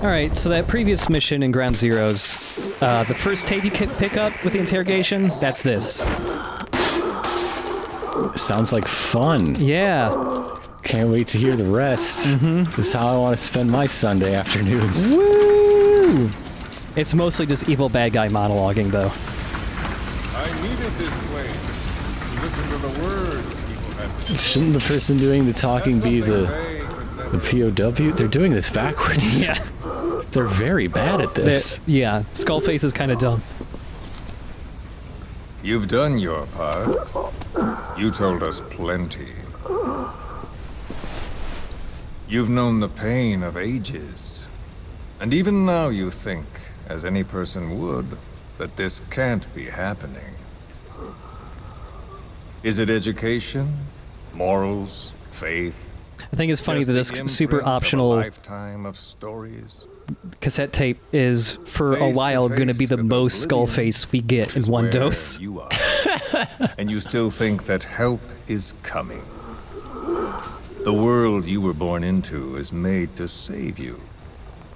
Alright, so that previous mission in Ground Zeroes, the first tape you can pick up with the interrogation, that's this. Sounds like fun. Yeah. Can't wait to hear the rest. This is how I want to spend my Sunday afternoons. Woo! It's mostly just evil bad guy monologuing, though. I needed this place. Listen to the words people have to say. Shouldn't the person doing the talking be the POW? They're doing this backwards. Yeah. They're very bad at this. Yeah, Skullface is kind of dumb. You've done your part. You told us plenty. You've known the pain of ages. And even now you think, as any person would, that this can't be happening. Is it education? Morals? Faith? I think it's funny Just that this the super imprint of a optional lifetime of stories? cassette tape is, for a Face to while, going to be face the with most oblivion Skullface we get in is one where dose. You are. And you still think that help is coming. The world you were born into is made to save you.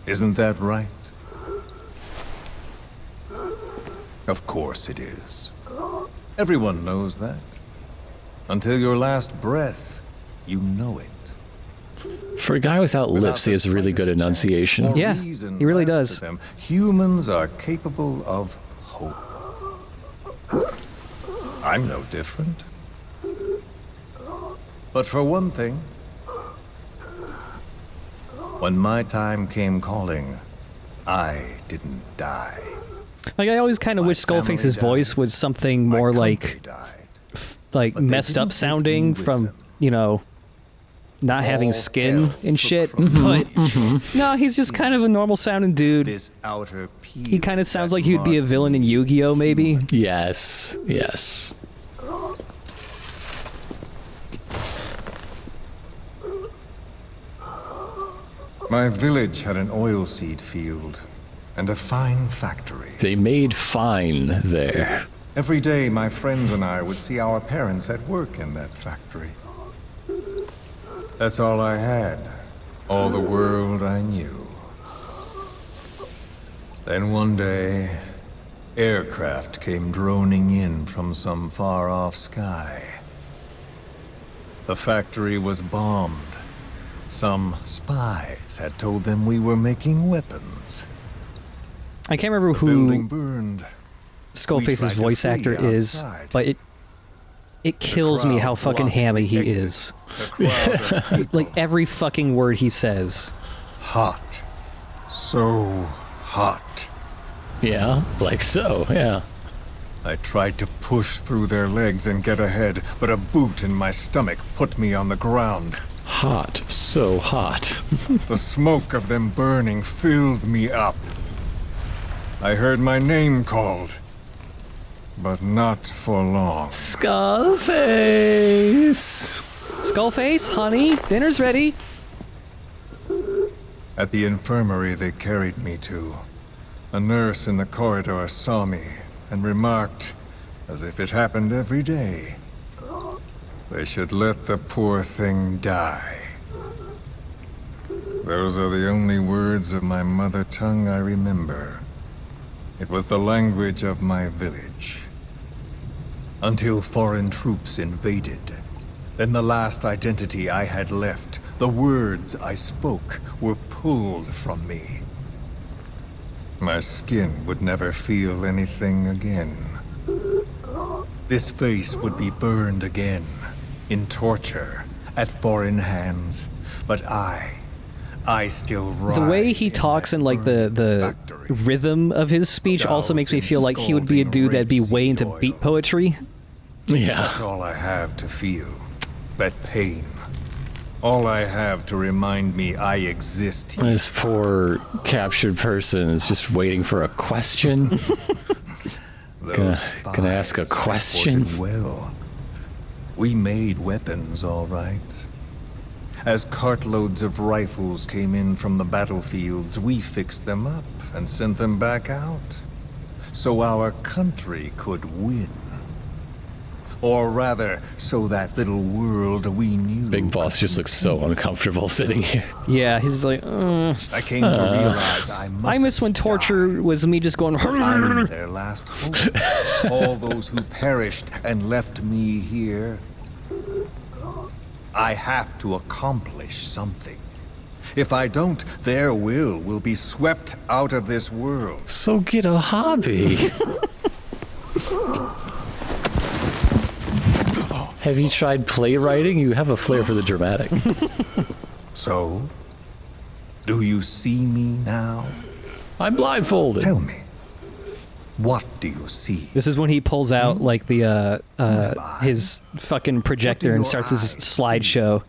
Isn't that right? Of course it is. Everyone knows that. Until your last breath, you know it. For a guy without lips, he has really good enunciation. Yeah, he really does. Them, humans are capable of hope. I'm no different. But for one thing, when my time came calling, I didn't die. Like, I always kind of My wish Skullface's family voice died. was something My more country like died. like But they messed didn't up take sounding me with from, them. you know, not having All skin hell and took shit. from But me. no, he's just kind of a normal sounding dude. This outer He kind of peel sounds that like he would be a marked villain in me Yu-Gi-Oh, maybe. Yes, yes. My village had an oilseed field and a fine factory. They made fine there. Every day, my friends and I would see our parents at work in that factory. That's all I had. All the world I knew. Then one day, aircraft came droning in from some far-off sky. The factory was bombed. Some spies had told them we were making weapons. I can't remember The building who burned. Skullface's tried to voice flee actor is, outside. but it kills me crowd how fucking blocked hammy the he exit. is. The crowd of people. Like every fucking word he says. Hot. So hot. Yeah, like so, yeah. I tried to push through their legs and get ahead, but a boot in my stomach put me on the ground. Hot, so hot. The smoke of them burning filled me up. I heard my name called, but not for long. Skullface! Skullface, honey, dinner's ready. At the infirmary they carried me to, a nurse in the corridor saw me and remarked, as if it happened every day, they should let the poor thing die. Those are the only words of my mother tongue I remember. It was the language of my village. Until foreign troops invaded. Then the last identity I had left, the words I spoke, were pulled from me. My skin would never feel anything again. This face would be burned again, in torture, at foreign hands. But I still ride. The way he in talks that and like the burning factory. rhythm of his speech also makes me Doused in feel like he would be a scalding dude that'd be way rapeseed into oil. beat poetry. Yeah. That's all I have to feel. That pain. All I have to remind me I exist here. This poor captured person is just waiting for a question. Those Gonna ask a spies question? reported well. We made weapons, all right. As cartloads of rifles came in from the battlefields, we fixed them up and sent them back out. So our country could win. Or rather, so that little world we knew. Big Boss just looks so uncomfortable sitting here. Yeah, he's like, I came to realize I must. I miss when torture was me just going. I'm their last hope. All those who perished and left me here. I have to accomplish something. If I don't, their will be swept out of this world. So get a hobby. Have you tried playwriting? You have a flair for the dramatic. So, do you see me now? I'm blindfolded. Tell me, what do you see? This is when he pulls out like the his fucking projector and starts his slideshow.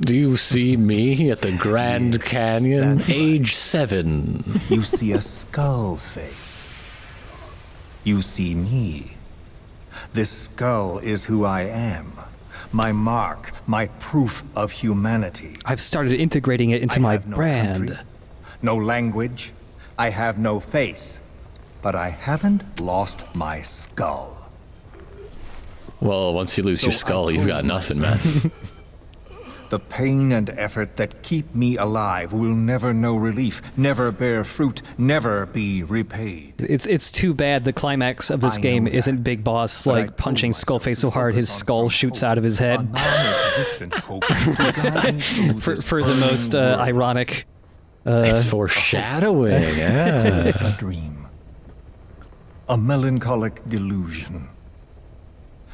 Do you see me at the Grand Canyon, age 7? You see a skull face. You see me. This skull is who I am. My mark, my proof of humanity. I've started integrating it into I my have no brand. country, no language. I have no face. But I haven't lost my skull. Well, once you lose your So I skull, you've got told nothing, man. The pain and effort that keep me alive will never know relief, never bear fruit, never be repaid. It's too bad the climax of this I know game that, isn't Big Boss but I like told punching myself Skullface to so hard his focus on skull some shoots hope, out of his a head. non-existent hope to guide me through for this for the most burning world. ironic. It's foreshadowing, yeah. A dream. A melancholic delusion.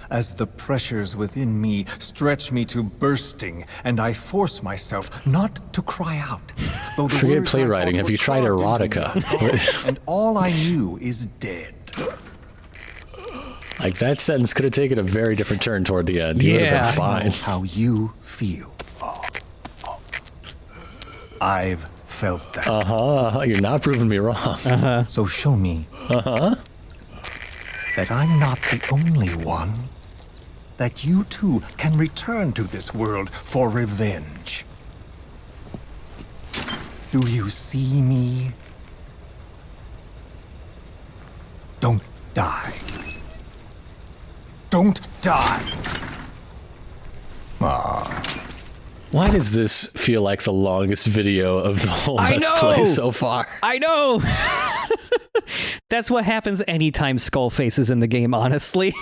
As the pressures within me stretch me to bursting, and I force myself not to cry out. Though the Forget words I playwriting. thought Have were you tried carved into erotica? me are gone, and all I knew is dead. Like, that sentence could have taken a very different turn toward the end. You would have Yeah. been I know fine. how you feel. I've felt that. You're not proving me wrong. So show me that I'm not the only one. That you too can return to this world for revenge. Do you see me? Don't die. Don't die. Why does this feel like the longest video of the whole I Let's know! Play so far? I know. That's what happens anytime Skullface is in the game, honestly.